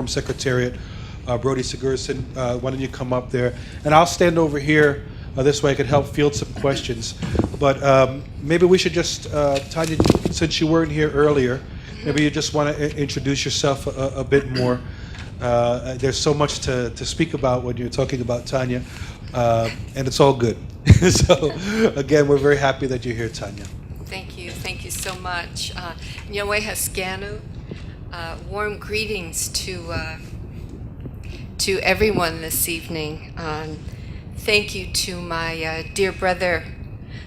Forum Secretariat, Brody Sigurdsson. Why don't you come up there? And I'll stand over here. This way I could help field some questions. But maybe we should just, Tanya, since you weren't here earlier, maybe you just want to introduce yourself a bit more. There's so much to speak about when you're talking about Tanya, and it's all good. So, again, we're very happy that you're here, Tanya. Thank you so much. Nyowe Haskanu, warm greetings to everyone this evening. Thank you to my dear brother,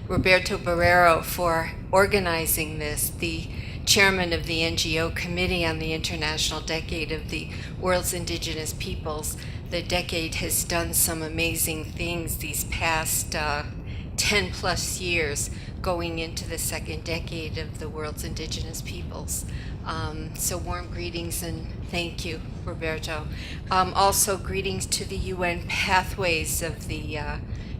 Roberto Barrero, for organizing this, the chairman of the NGO Committee on the International Decade of the World's Indigenous Peoples. The decade has done some amazing things these past 10 plus years, going into the second decade of the world's indigenous peoples. So warm greetings and thank you, Roberto. Also greetings to the UN pathways of the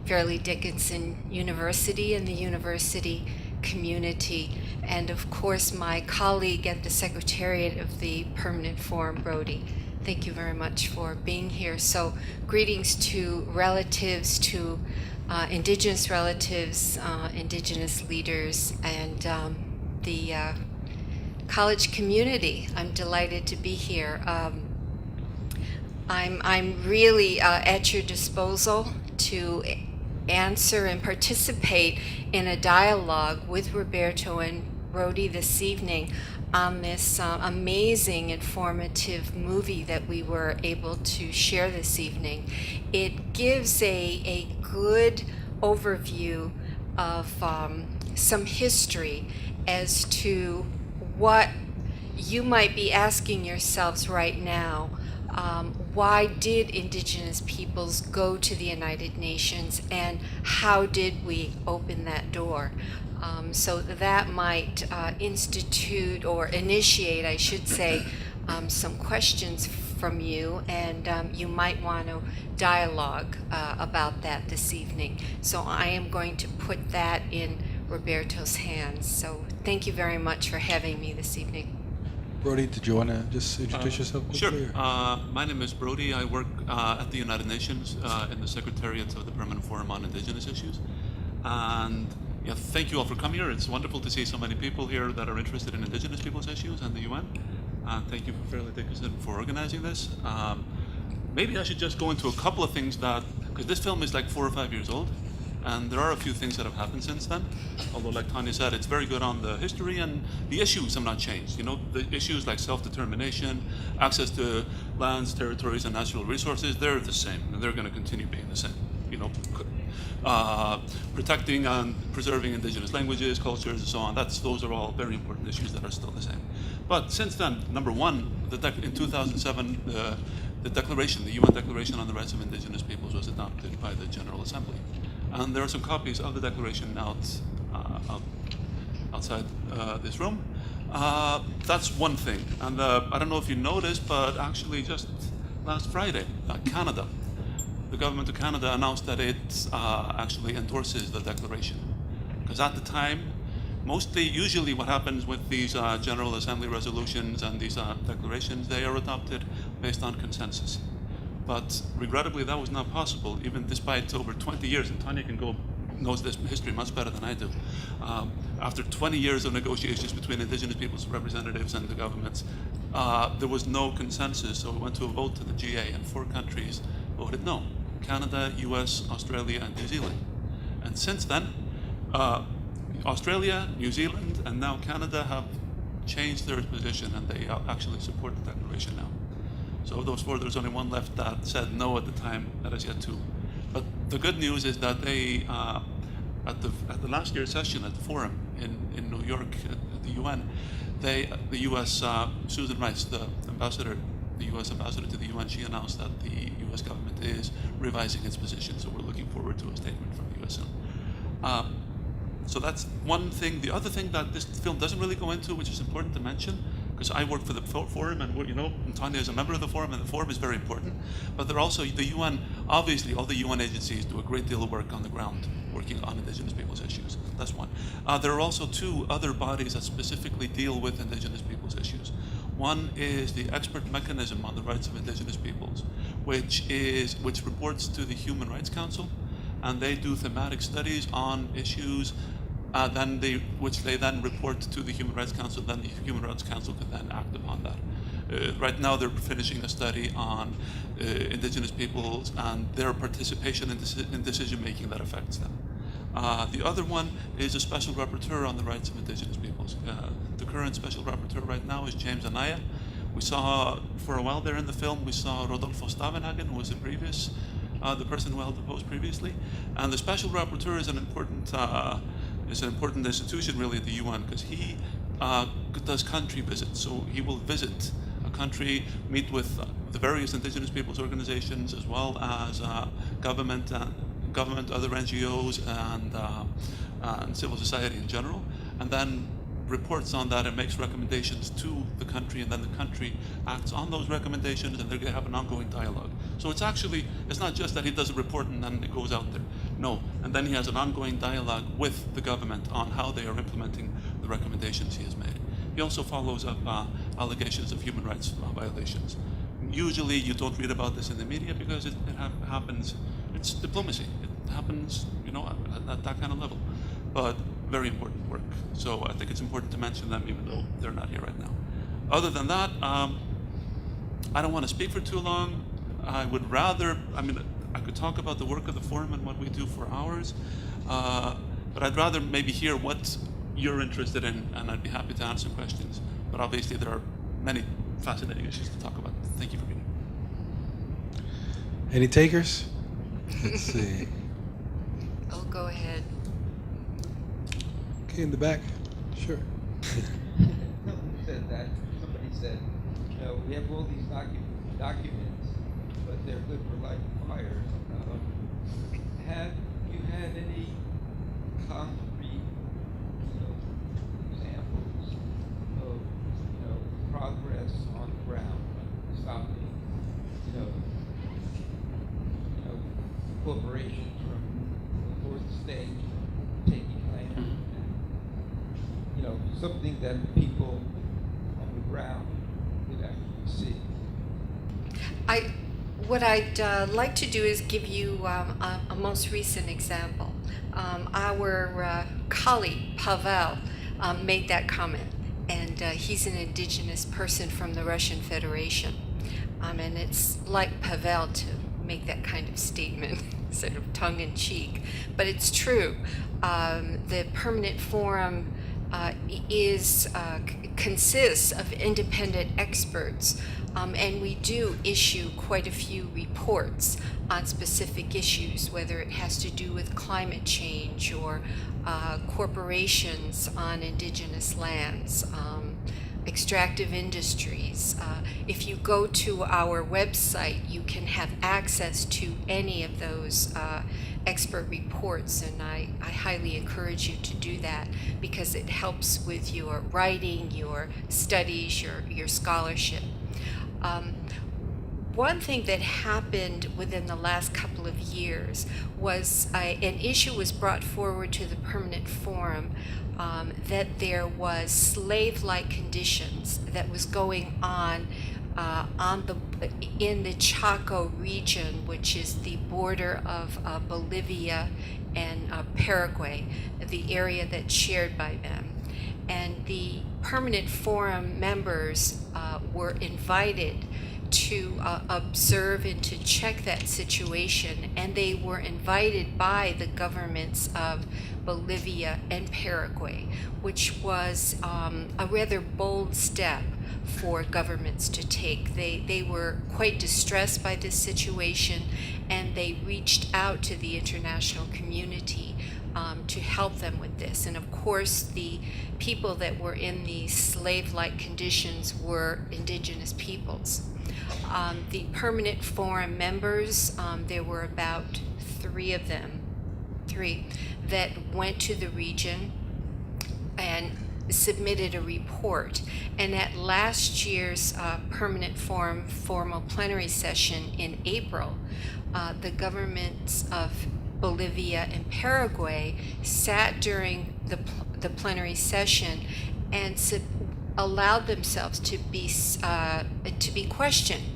Fairleigh Dickinson University and the university community, and of course my colleague at the Secretariat of the Permanent Forum, Brody. Thank you very much for being here. So greetings to relatives, to Indigenous relatives, Indigenous leaders, and the college community. I'm delighted to be here. I'm really at your disposal to answer and participate in a dialogue with Roberto and Brody this evening on this amazing, informative movie that we were able to share this evening. It gives a good overview of some history as to what you might be asking yourselves right now. Why did Indigenous peoples go to the United Nations, and how did we open that door? So that might institute or initiate, I should say, some questions from you, and you might want to dialogue about that this evening. So I am going to put that in Roberto's hands. So thank you very much for having me this evening. Brody, did you want to just introduce yourself quickly? Sure. My name is Brody. I work at the United Nations in the Secretariat of the Permanent Forum on Indigenous Issues. And yeah, thank you all for coming here. It's wonderful to see so many people here that are interested in Indigenous people's issues and the UN. Thank you for Fairleigh Dickinson for organizing this. Maybe I should just go into a couple of things that, because this film is like 4 or 5 years old, and there are a few things that have happened since then. Although, like Tanya said, it's very good on the history, and the issues have not changed. You know, the issues like self-determination, access to lands, territories, and natural resources, they're the same, and they're going to continue being the same. You know, protecting and preserving indigenous languages, cultures, and so on. Those are all very important issues that are still the same. But since then, number one, in 2007, the declaration, the UN Declaration on the Rights of Indigenous Peoples, was adopted by the General Assembly. And there are some copies of the declaration outside this room. That's one thing. And I don't know if you noticed, but actually just last Friday, Canada, the government of Canada announced that it actually endorses the declaration. Because at the time, usually what happens with these General Assembly resolutions and these declarations, they are adopted based on consensus. But regrettably, that was not possible, even despite over 20 years, and Tanya knows this history much better than I do. After 20 years of negotiations between Indigenous peoples' representatives and the governments, there was no consensus, so we went to a vote to the GA, and 4 countries voted no: Canada, US, Australia, and New Zealand. And since then, Australia, New Zealand, and now Canada have changed their position, and they actually support the declaration now. So of those 4, there's only 1 left that said no at the time. That is yet 2. But the good news is that they, at the last year's session at the forum in New York at the UN, the U.S. Susan Rice, the U.S. ambassador to the UN, she announced that the U.S. government is revising its position. So we're looking forward to a statement from the U.S. soon. So that's one thing. The other thing that this film doesn't really go into, which is important to mention, because I work for the forum, and Tanya is a member of the forum, and the forum is very important. But they're also, the UN, obviously, all the UN agencies do a great deal of work on the ground, working on Indigenous people's issues. That's one. There are also 2 other bodies that specifically deal with Indigenous people's issues. One is the expert mechanism on the rights of indigenous peoples, which reports to the Human Rights Council, and they do thematic studies on issues, which they then report to the Human Rights Council. Then the Human Rights Council can then act upon that. Right now, they're finishing a study on indigenous peoples and their participation in decision making that affects them. The other one is a special rapporteur on the rights of indigenous peoples. The current special rapporteur right now is James Anaya. We saw, for a while there in the film, we saw Rodolfo Stavenhagen, who was the person who held the post previously. And the special rapporteur is an important institution really at the UN, because he does country visits. So he will visit a country, meet with the various indigenous peoples organizations, as well as government, other NGOs, and civil society in general, and then reports on that and makes recommendations to the country, and then the country acts on those recommendations, and they're going to have an ongoing dialogue. So it's not just that he does a report and then it goes out there. No, and then he has an ongoing dialogue with the government on how they are implementing the recommendations he has made. He also follows up allegations of human rights violations. Usually you don't read about this in the media because it happens, it's diplomacy. It happens, at that kind of level. But very important work. So I think it's important to mention them even though they're not here right now. Other than that, I don't want to speak for too long. I could talk about the work of the forum and what we do for hours, but I'd rather maybe hear what you're interested in, and I'd be happy to answer questions. But obviously there are many fascinating issues to talk about. Thank you for being here. Any takers? Let's see. Oh, go ahead. Okay, in the back. Sure. Somebody said, we have all these documents, but they're good for lighting fires. Have you had any concrete, examples of, progress on the ground, stopping, corporations from the fourth stage taking land, and, something that people on the ground could actually see? What I'd like to do is give you a most recent example. Our colleague, Pavel, made that comment, and he's an indigenous person from the Russian Federation. And it's like Pavel to make that kind of statement, sort of tongue-in-cheek, but it's true. The Permanent Forum consists of independent experts, and we do issue quite a few reports on specific issues, whether it has to do with climate change or corporations on indigenous lands, extractive industries. If you go to our website, you can have access to any of those expert reports, and I highly encourage you to do that because it helps with your writing, your studies, your scholarship. One thing that happened within the last couple of years was an issue was brought forward to the Permanent Forum that there was slave-like conditions that was going on in the Chaco region, which is the border of Bolivia and Paraguay, the area that's shared by them. And the Permanent Forum members were invited to observe and to check that situation, and they were invited by the governments of Bolivia and Paraguay, which was a rather bold step for governments to take. They were quite distressed by this situation, and they reached out to the international community to help them with this. And of course, the people that were in these slave-like conditions were indigenous peoples. The Permanent Forum members, there were about three that went to the region and submitted a report. And at last year's Permanent Forum formal plenary session in April, the governments of Bolivia and Paraguay sat during the plenary session and allowed themselves to be questioned